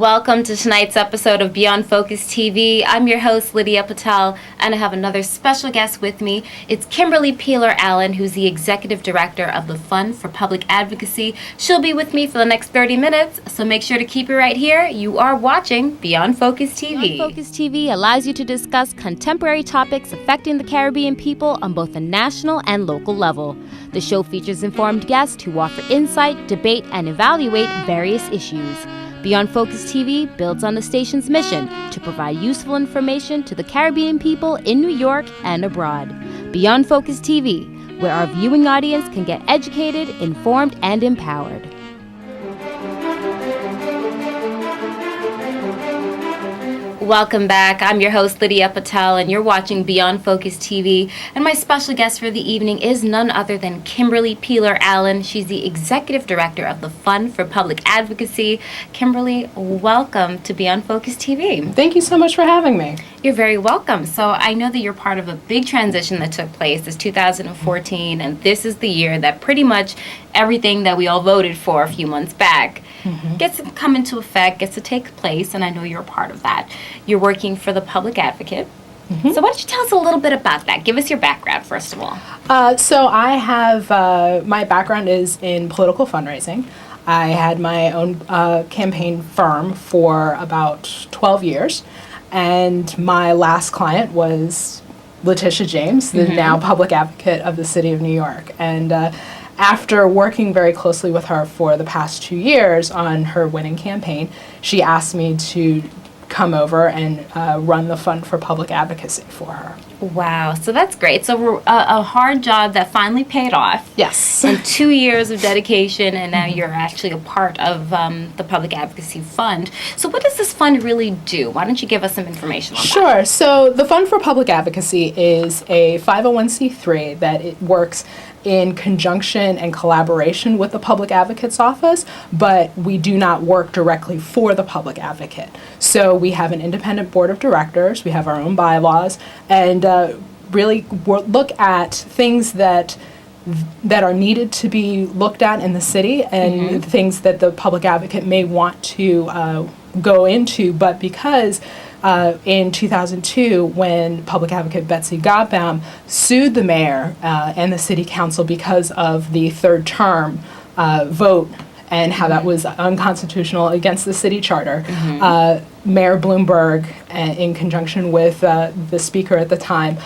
Welcome to tonight's episode of Beyond Focus TV. I'm your host, Lydia Patel, and I have another special guest with me. It's Kimberly Peeler-Allen, who's the Executive Director of the Fund for Public Advocacy. She'll be with me for the next 30 minutes, so make sure to keep it right here. You are watching Beyond Focus TV. Beyond Focus TV allows you to discuss contemporary topics affecting the Caribbean people on both a national and local level. The show features informed guests who offer insight, debate, and evaluate various issues. Beyond Focus TV builds on the station's mission to provide useful information to the Caribbean people in New York and abroad. Beyond Focus TV, where our viewing audience can get educated, informed, and empowered. Welcome back. I'm your host, Lydia Patel, and you're watching Beyond Focus TV. And my special guest for the evening is none other than Kimberly Peeler-Allen. She's the Executive Director of the Fund for Public Advocacy. Kimberly, welcome to Beyond Focus TV. Thank you so much for having me. You're very welcome. So I know that you're part of a big transition that took place this 2014, and this is the year that pretty much everything that we all voted for a few months back gets to come into effect, gets to take place, and I know you're a part of that. You're working for the Public Advocate. So why don't you tell us a little bit about that? Give us your background, first of all. So I have, my background is in political fundraising. I had my own campaign firm for about 12 years, and my last client was Letitia James, the now Public Advocate of the City of New York. And after working very closely with her for the past 2 years on her winning campaign, she asked me to come over and run the Fund for Public Advocacy for her. Wow, so that's great. So a hard job that finally paid off. Yes. And 2 years of dedication, and now you're actually a part of the Public Advocacy Fund. So what does this fund really do? Why don't you give us some information on that? Sure. So the Fund for Public Advocacy is a 501c3 that it works in conjunction and collaboration with the Public Advocate's Office, but we do not work directly for the Public Advocate. So we have an independent board of directors, we have our own bylaws, and really look at things that are needed to be looked at in the city and things that the Public Advocate may want to go into, but because in 2002, when Public Advocate Betsy Gotbaum sued the mayor and the city council because of the third term vote and how that was unconstitutional against the city charter, Mayor Bloomberg, in conjunction with the speaker at the time,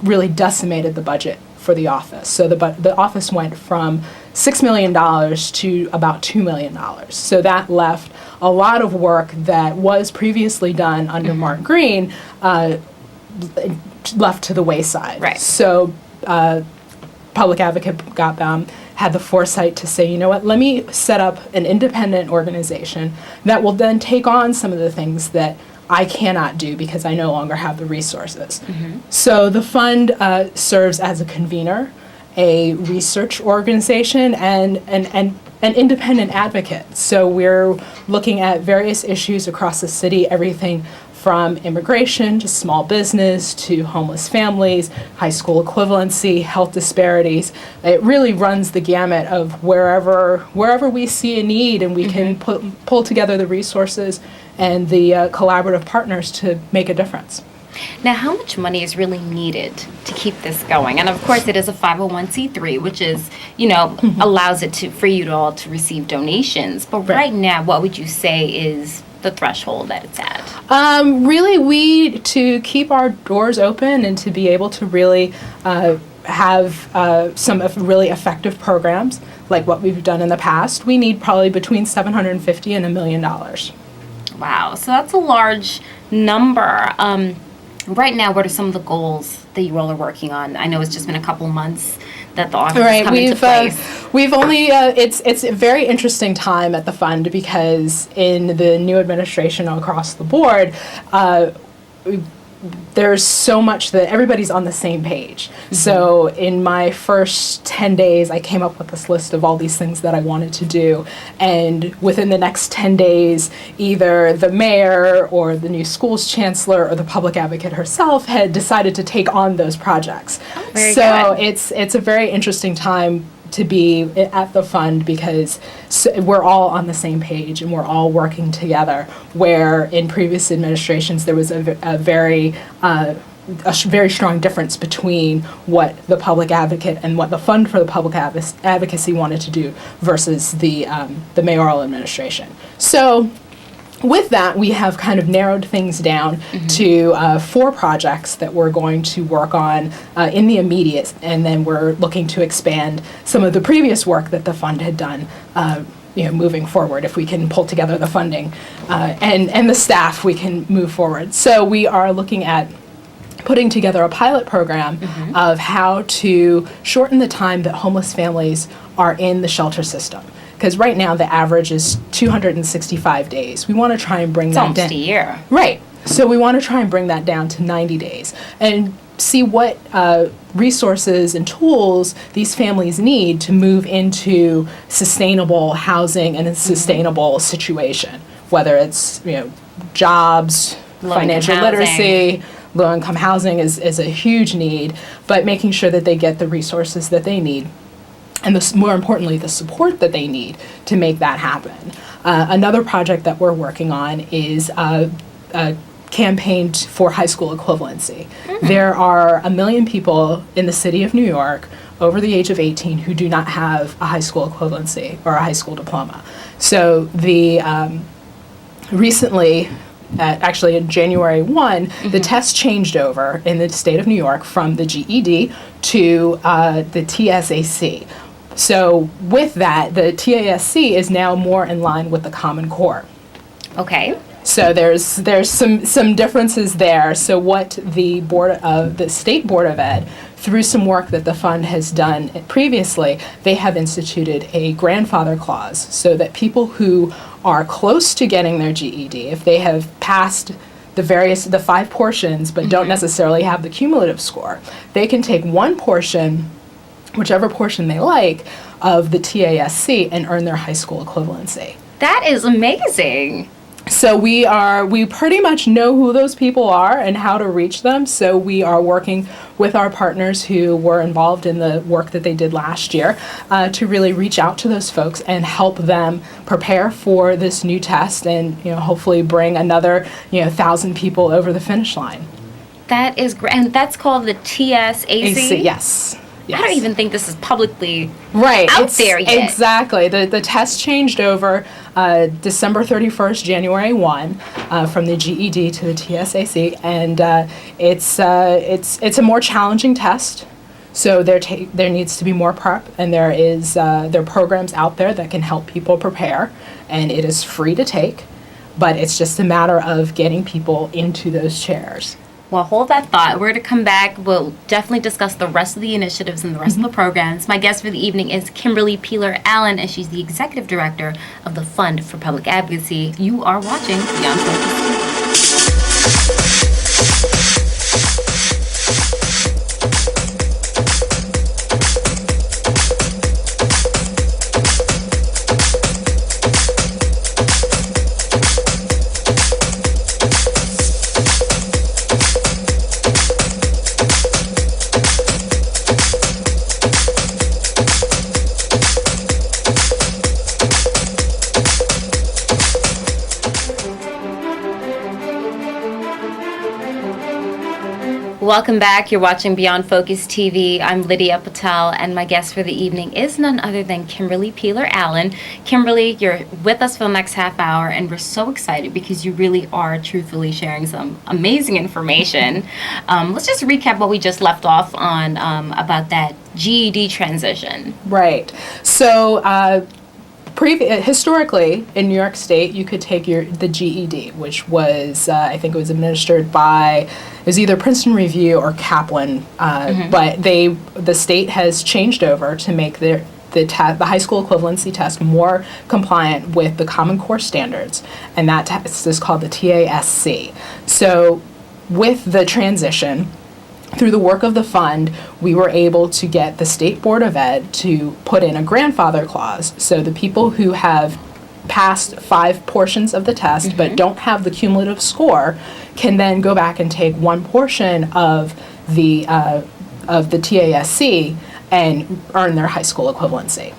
really decimated the budget for the office. So the office went from $6 million to about $2 million. So that left a lot of work that was previously done under Mark Green left to the wayside. Right. So Public Advocate Gotbaum had the foresight to say, you know what, let me set up an independent organization that will then take on some of the things that I cannot do because I no longer have the resources. So the fund serves as a convener, a research organization, and an independent advocate. So we're looking at various issues across the city, everything from immigration to small business to homeless families, high school equivalency, health disparities. It really runs the gamut of wherever we see a need, and we can pull together the resources and the collaborative partners to make a difference. Now, how much money is really needed to keep this going? And of course, it is a 501c3, which is, allows it for you all to receive donations. But right now, what would you say is the threshold that it's at? Really, to keep our doors open and to be able to really have some really effective programs like what we've done in the past, we need probably between $750,000 and $1 million. Wow, so that's a large number. Right now, what are some of the goals that you all are working on? I know it's just been a couple months that the office has come into place. We've only, it's a very interesting time at the fund because in the new administration across the board, there's so much that everybody's on the same page. So in my first 10 days, I came up with this list of all these things that I wanted to do. And within the next 10 days, either the mayor or the new schools chancellor or the public advocate herself had decided to take on those projects. Very good. It's a very interesting time to be at the fund because we're all on the same page and we're all working together, where in previous administrations there was a very strong difference between what the public advocate and what the Fund for the Public Advocacy wanted to do versus the mayoral administration. So with that, we have kind of narrowed things down to 4 projects that we're going to work on in the immediate, and then we're looking to expand some of the previous work that the fund had done, moving forward. If we can pull together the funding and the staff, we can move forward. So we are looking at putting together a pilot program of how to shorten the time that homeless families are in the shelter system. Because right now the average is 265 days. We want to try and bring that down. It's almost a year. Right. So we want to try and bring that down to 90 days and see what resources and tools these families need to move into sustainable housing and a sustainable situation, whether it's jobs, financial literacy. Low-income housing is a huge need, but making sure that they get the resources that they need and more importantly, the support that they need to make that happen. Another project that we're working on is a campaign for high school equivalency. There are 1 million people in the city of New York over the age of 18 who do not have a high school equivalency or a high school diploma. So recently, actually in January 1, the test changed over in the state of New York from the GED to the TSAC. So with that, the TASC is now more in line with the Common Core. Okay. So there's some differences there. So what the State Board of Ed, through some work that the fund has done previously, they have instituted a grandfather clause so that people who are close to getting their GED, if they have passed the 5 portions but don't necessarily have the cumulative score, they can take one portion, whichever portion they like, of the TASC and earn their high school equivalency. That is amazing. So we pretty much know who those people are and how to reach them. So we are working with our partners who were involved in the work that they did last year to really reach out to those folks and help them prepare for this new test and hopefully bring another 1,000 people over the finish line. That is great. And that's called the TSAC? AC, yes. Yes. I don't even think this is publicly out there yet. Exactly. The test changed over December 31st, January 1, from the GED to the TSAC, and it's a more challenging test. So there needs to be more prep, and there are programs out there that can help people prepare, and it is free to take, but it's just a matter of getting people into those chairs. Well, hold that thought. We're going to come back. We'll definitely discuss the rest of the initiatives and the rest of the programs. My guest for the evening is Kimberly Peeler Allen, and she's the Executive Director of the Fund for Public Advocacy. You are watching Beyond Focus. Welcome back. You're watching Beyond Focus TV. I'm Lydia Patel, and my guest for the evening is none other than Kimberly Peeler Allen. Kimberly, you're with us for the next half hour, and we're so excited because you really are truthfully sharing some amazing information. Let's just recap what we just left off on about that GED transition. Right. So historically, in New York State, you could take the GED, which was, I think it was administered by, it was either Princeton Review or Kaplan, but the state has changed over to make the high school equivalency test more compliant with the Common Core standards, and that test is called the TASC. So with the transition, through the work of the fund, we were able to get the State Board of Ed to put in a grandfather clause. So the people who have passed 5 portions of the test but don't have the cumulative score can then go back and take one portion of the TASC and earn their high school equivalency.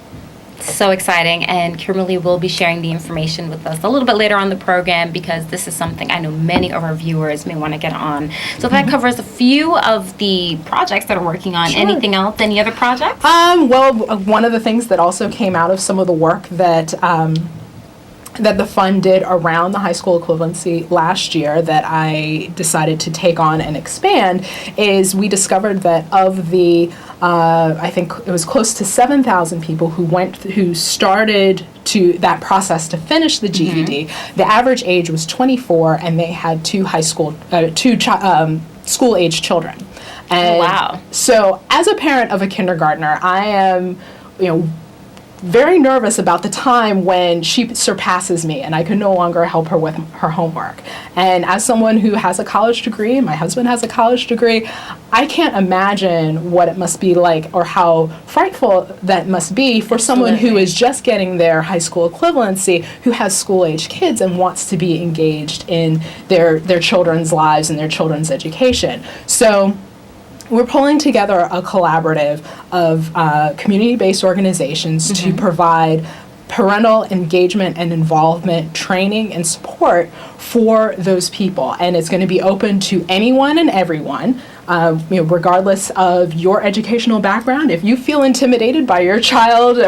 So exciting, and Kimberly will be sharing the information with us a little bit later on the program, because this is something I know many of our viewers may want to get on. So that covers a few of the projects that are working on. Sure. Anything else? Any other projects? Well, one of the things that also came out of some of the work that that the fund did around the high school equivalency last year that I decided to take on and expand is we discovered that of the I think it was close to 7,000 people who started to that process to finish the GED. The average age was 24, and they had two school-age children. And wow! So, as a parent of a kindergartner, I am, very nervous about the time when she surpasses me and I can no longer help her with her homework. And as someone who has a college degree, my husband has a college degree, I can't imagine what it must be like or how frightful that must be for someone who is just getting their high school equivalency, who has school-age kids and wants to be engaged in their children's lives and their children's education. So we're pulling together a collaborative of community-based organizations to provide parental engagement and involvement training and support for those people. And it's going to be open to anyone and everyone, regardless of your educational background. If you feel intimidated by your child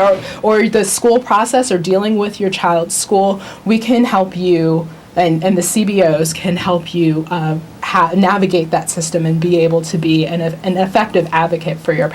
or the school process or dealing with your child's school, we can help you. And the CBOs can help you navigate that system and be able to be an effective advocate for your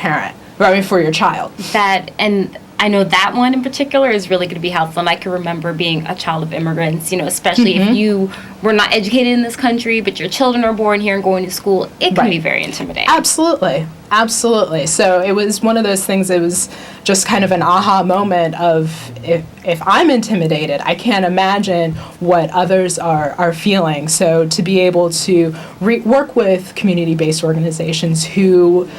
for your child. And I know that one in particular is really going to be helpful. And I can remember being a child of immigrants, especially if you were not educated in this country, but your children are born here and going to school, it can be very intimidating. Absolutely. So it was one of those things, it was just kind of an aha moment of if I'm intimidated, I can't imagine what others are feeling. So to be able to work with community-based organizations who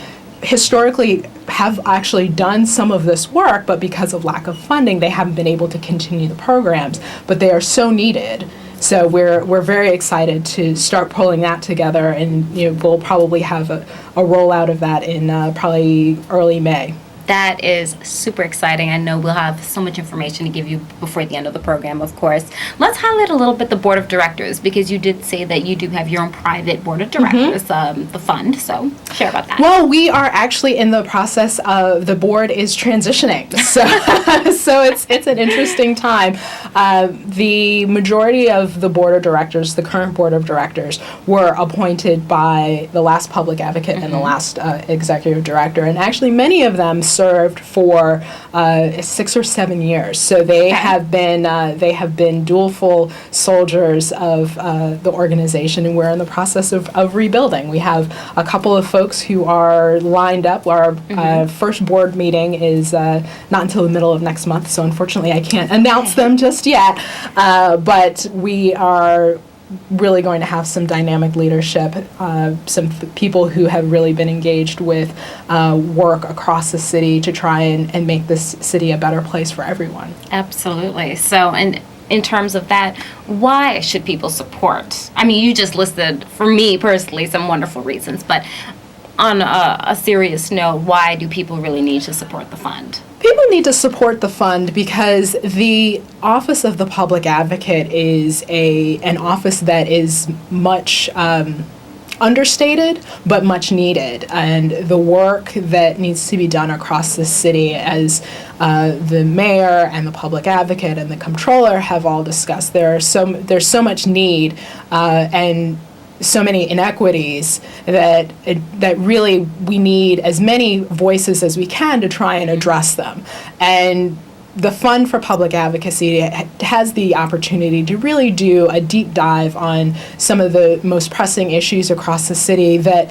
historically have actually done some of this work, but because of lack of funding, they haven't been able to continue the programs, but they are so needed. So we're very excited to start pulling that together, and we'll probably have a rollout of that in probably early May. That is super exciting. I know we'll have so much information to give you before the end of the program, of course. Let's highlight a little bit the board of directors, because you did say that you do have your own private board of directors, the fund. So share about that. Well, we are actually in the process of, the board is transitioning. So, so it's an interesting time. The majority of the board of directors, the current board of directors, were appointed by the last public advocate and the last executive director. And actually many of them served for 6 or 7 years. So they have been dutiful soldiers of the organization, and we're in the process of rebuilding. We have a couple of folks who are lined up. Our first board meeting is not until the middle of next month, so unfortunately I can't announce them just yet. But we are really going to have some dynamic leadership, some people who have really been engaged with work across the city to try and make this city a better place for everyone. Absolutely. So, and in terms of that, why should people support? I mean, you just listed, for me personally, some wonderful reasons, but on a serious note, why do people really need to support the fund? People need to support the fund because the Office of the Public Advocate is an office that is much understated, but much needed. And the work that needs to be done across the city, as the mayor and the public advocate and the comptroller have all discussed, there's so much need and so many inequities that really we need as many voices as we can to try and address them. And the Fund for Public Advocacy has the opportunity to really do a deep dive on some of the most pressing issues across the city that,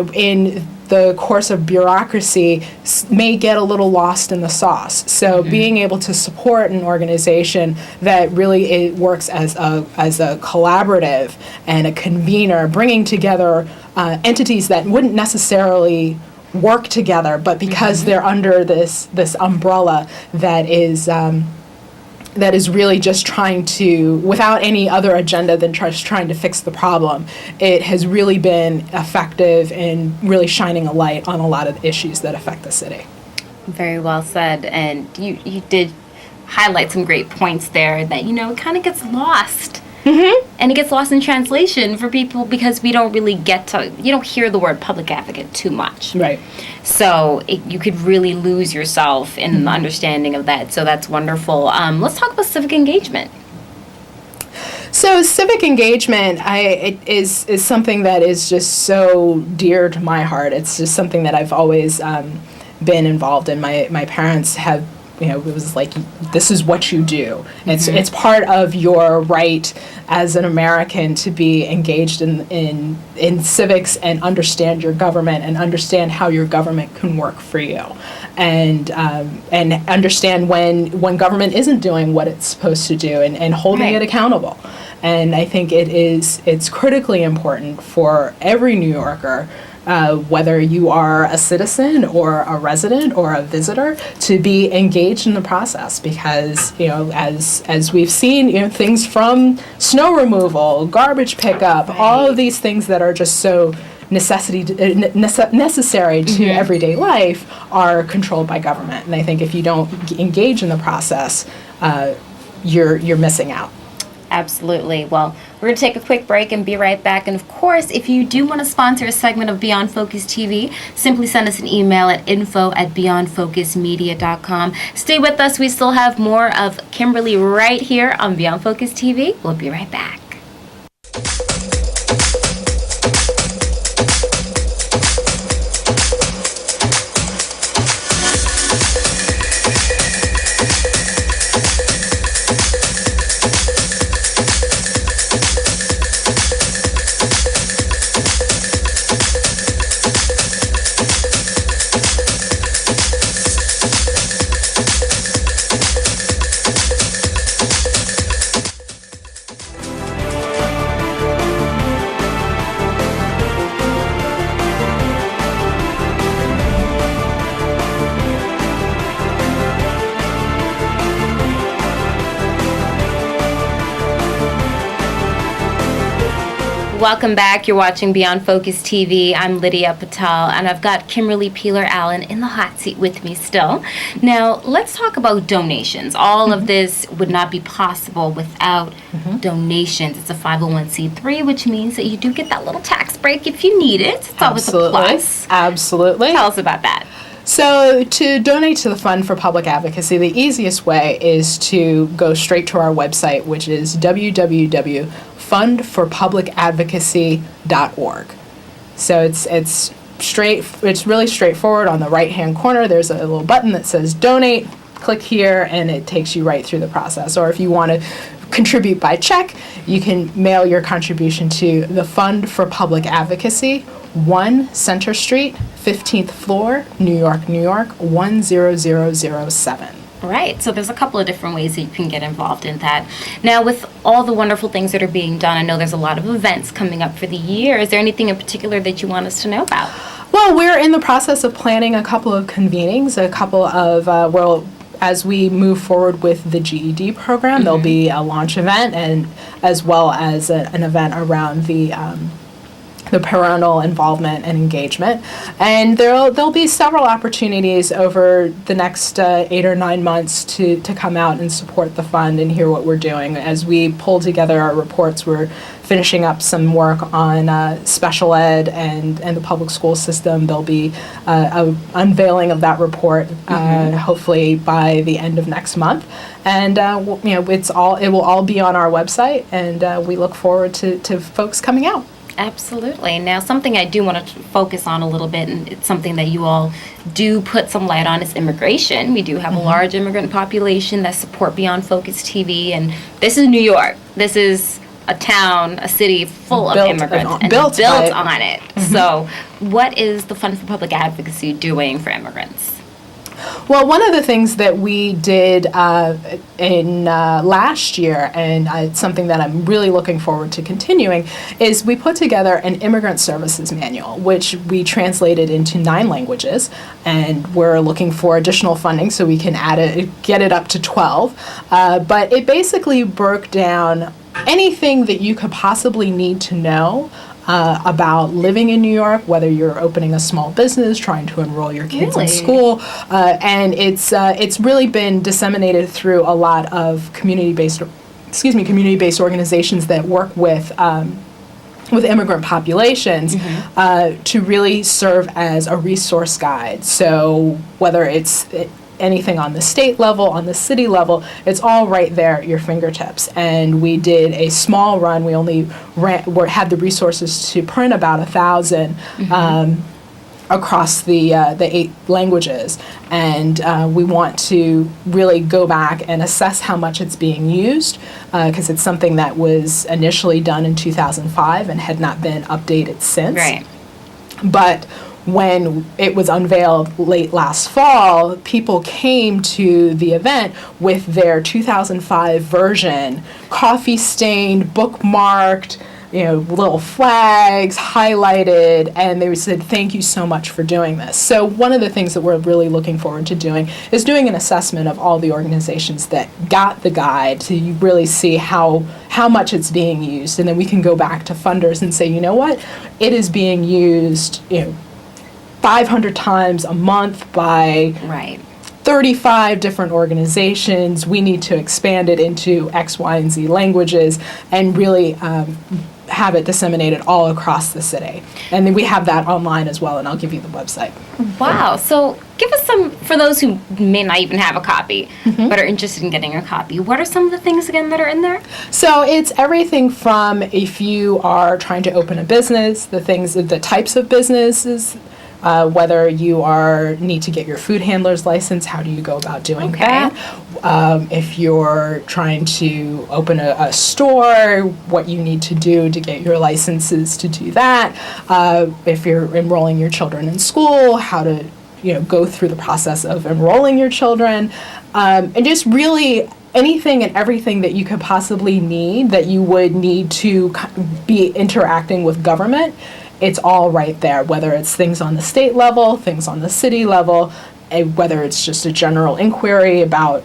in the course of bureaucracy may get a little lost in the sauce. So being able to support an organization that really works as a collaborative and a convener, bringing together entities that wouldn't necessarily work together, but because they're under this umbrella that is that is really just trying to, without any other agenda than just trying to fix the problem, it has really been effective in really shining a light on a lot of issues that affect the city. Very well said. And you did highlight some great points there that, it kind of gets lost. Mm-hmm. And it gets lost in translation for people because we don't really you don't hear the word public advocate too much. Right. So you could really lose yourself in the understanding of that. So that's wonderful. Let's talk about civic engagement. So civic engagement it is something that is just so dear to my heart. It's just something that I've always been involved in. My parents have, it was like, this is what you do. Mm-hmm. It's part of your right as an American to be engaged in civics and understand your government and understand how your government can work for you, and understand when government isn't doing what it's supposed to do, and holding it accountable. And I think it's critically important for every New Yorker, whether you are a citizen or a resident or a visitor, to be engaged in the process, because as we've seen, things from snow removal, garbage pickup, all of these things that are just so necessary to mm-hmm. everyday life are controlled by government. And I think if you don't engage in the process, you're missing out. Absolutely. Well, we're going to take a quick break and be right back. And of course, if you do want to sponsor a segment of Beyond Focus TV, simply send us an email at info@beyondfocusmedia.com. Stay with us. We still have more of Kimberly right here on Beyond Focus TV. We'll be right back. Welcome back. You're watching Beyond Focus TV. I'm Lydia Patel, and I've got Kimberly Peeler-Allen in the hot seat with me still. Now, let's talk about donations. All of this would not be possible without donations. It's a 501c3, which means that you do get that little tax break if you need it. It's always a plus. Absolutely. Tell us about that. So to donate to the Fund for Public Advocacy, the easiest way is to go straight to our website, which is www.fundforpublicadvocacy.org. So it's really straightforward. On the right-hand corner, there's a little button that says Donate. Click here, and it takes you right through the process. Or if you want to contribute by check, you can mail your contribution to the Fund for Public Advocacy, 1 Center Street, 15th floor, New York, 10007. Right, so there's a couple of different ways that you can get involved in that. Now, with all the wonderful things that are being done, I know there's a lot of events coming up for the year. Is there anything in particular that you want us to know about? Well, we're in the process of planning a couple of convenings, as we move forward with the GED program, there'll be a launch event, and as well as an event around the parental involvement and engagement. And there'll be several opportunities over the next 8 or 9 months to come out and support the fund and hear what we're doing. As we pull together our reports, we're finishing up some work on special ed and the public school system. There'll be an unveiling of that report hopefully by the end of next month. And it will all be on our website, and we look forward to folks coming out. Absolutely. Now, something I do want to focus on a little bit, and it's something that you all do put some light on, is immigration. We do have a large immigrant population that support Beyond Focus TV, and this is New York. This is a town, a city full of immigrants and built on it. So what is the Fund for Public Advocacy doing for immigrants? Well, one of the things that we did in last year, and it's something that I'm really looking forward to continuing, is we put together an immigrant services manual, which we translated into 9 languages, and we're looking for additional funding so we can get it up to 12. But it basically broke down anything that you could possibly need to know about living in New York, whether you're opening a small business, trying to enroll your kids in school, and it's really been disseminated through a lot of community-based organizations that work with immigrant populations to really serve as a resource guide. So whether it's anything on the state level, on the city level, it's all right there at your fingertips. And we did a small run. We only had the resources to print about 1,000 across the 8 languages. And we want to really go back and assess how much it's being used, because it's something that was initially done in 2005 and had not been updated since. Right. But when it was unveiled late last fall, people came to the event with their 2005 version, coffee-stained, bookmarked, little flags, highlighted, and they said, thank you so much for doing this. So one of the things that we're really looking forward to doing is doing an assessment of all the organizations that got the guide to really see how much it's being used. And then we can go back to funders and say, you know what, it is being used, 500 times a month by 35 different organizations. We need to expand it into X, Y, and Z languages and really have it disseminated all across the city. And then we have that online as well, and I'll give you the website. Wow. So give us some, for those who may not even have a copy, but are interested in getting a copy, what are some of the things, again, that are in there? So it's everything from, if you are trying to open a business, the types of businesses, whether you need to get your food handler's license, how do you go about doing that? If you're trying to open a store, what you need to do to get your licenses to do that. If you're enrolling your children in school, how to go through the process of enrolling your children, and just really anything and everything that you could possibly need that you would need to be interacting with government. It's all right there, whether it's things on the state level, things on the city level, whether it's just a general inquiry about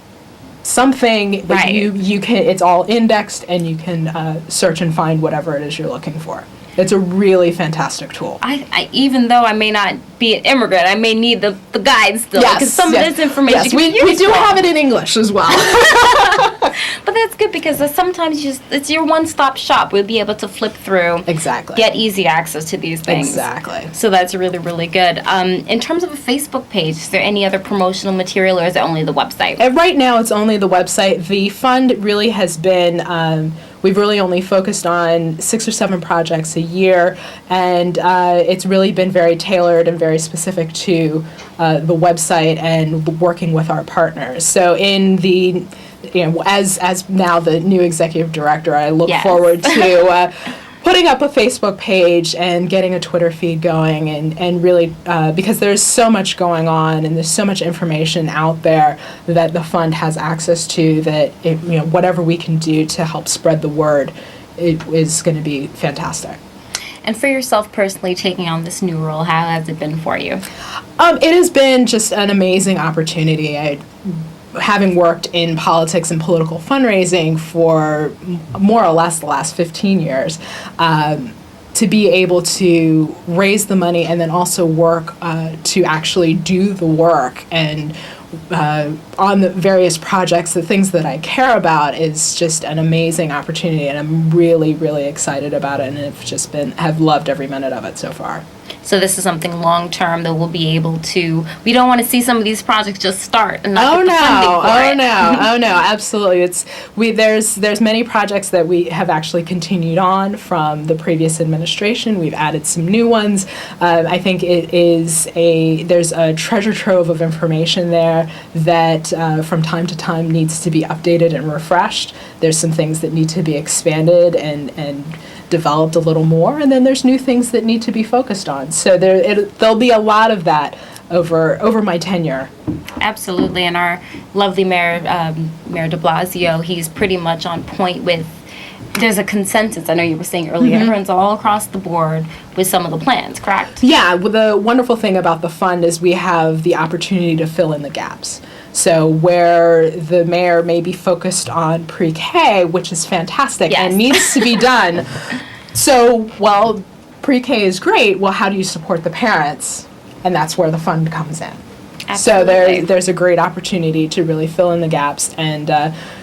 something, you can. It's all indexed, and you can search and find whatever it is you're looking for. It's a really fantastic tool. I even though I may not be an immigrant, I may need the guide still, because some of this information can be useful. We do have it in English as well. But that's good, because sometimes it's your one-stop shop. We'll be able to flip through, get easy access to these things. Exactly. So that's really, really good. In terms of a Facebook page, is there any other promotional material, or is it only the website? Right now, it's only the website. The fund really has been. We've really only focused on 6 or 7 projects a year, and it's really been very tailored and very specific to the website and working with our partners. So in the, as now the new executive director, I look forward to putting up a Facebook page and getting a Twitter feed going, and really, because there's so much going on and there's so much information out there that the fund has access to, that whatever we can do to help spread the word, it is going to be fantastic. And for yourself personally, taking on this new role, how has it been for you? It has been just an amazing opportunity. Having worked in politics and political fundraising for more or less the last 15 years, to be able to raise the money and then also work to actually do the work and on the various projects, the things that I care about, is just an amazing opportunity, and I'm really, really excited about it, and have loved every minute of it so far. So this is something long-term that we'll be able to, we don't want to see some of these projects just start and not get the funding for it. Oh no, absolutely. There's many projects that we have actually continued on from the previous administration. We've added some new ones. I think there's a treasure trove of information there that from time to time needs to be updated and refreshed. There's some things that need to be expanded and developed a little more, and then there's new things that need to be focused on. So there'll be a lot of that over my tenure. Absolutely, and our lovely Mayor, Mayor de Blasio, he's pretty much on point with, there's a consensus, I know you were saying earlier, everyone's all across the board with some of the plans, correct? Yeah, well, the wonderful thing about the fund is we have the opportunity to fill in the gaps. So where the mayor may be focused on pre-K, which is fantastic and needs to be done. So, well, pre-K is great. Well, how do you support the parents? And that's where the fund comes in. Absolutely. So there's a great opportunity to really fill in the gaps and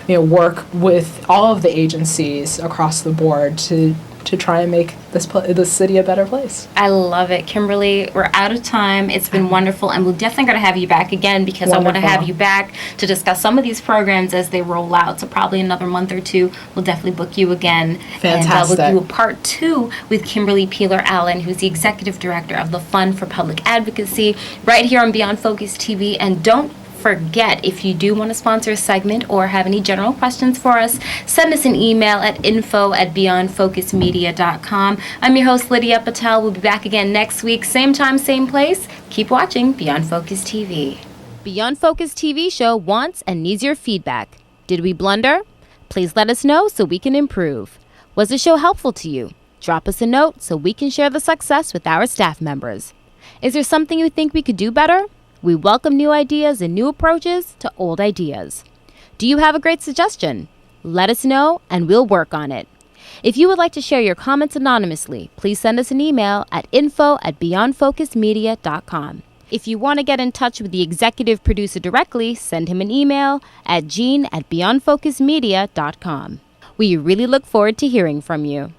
work with all of the agencies across the board to try and make this city a better place. I love it. Kimberly, we're out of time. It's been wonderful, and we're definitely going to have you back again because I want to have you back to discuss some of these programs as they roll out. So probably another month or two, we'll definitely book you again. Fantastic. And we'll do a part 2 with Kimberly Peeler Allen, who's the Executive Director of the Fund for Public Advocacy, right here on Beyond Focus TV. And don't forget, if you do want to sponsor a segment or have any general questions for us, send us an email at info@beyondfocusmedia.com. I'm your host, Lydia Patel. We'll be back again next week, same time, same place. Keep watching Beyond Focus TV. Beyond Focus TV show wants and needs your feedback. Did we blunder? Please let us know so we can improve. Was the show helpful to you? Drop us a note so we can share the success with our staff members. Is there something you think we could do better? We welcome new ideas and new approaches to old ideas. Do you have a great suggestion? Let us know and we'll work on it. If you would like to share your comments anonymously, please send us an email at info@beyondfocusmedia.com. If you want to get in touch with the executive producer directly, send him an email at gene@beyondfocusmedia.com. We really look forward to hearing from you.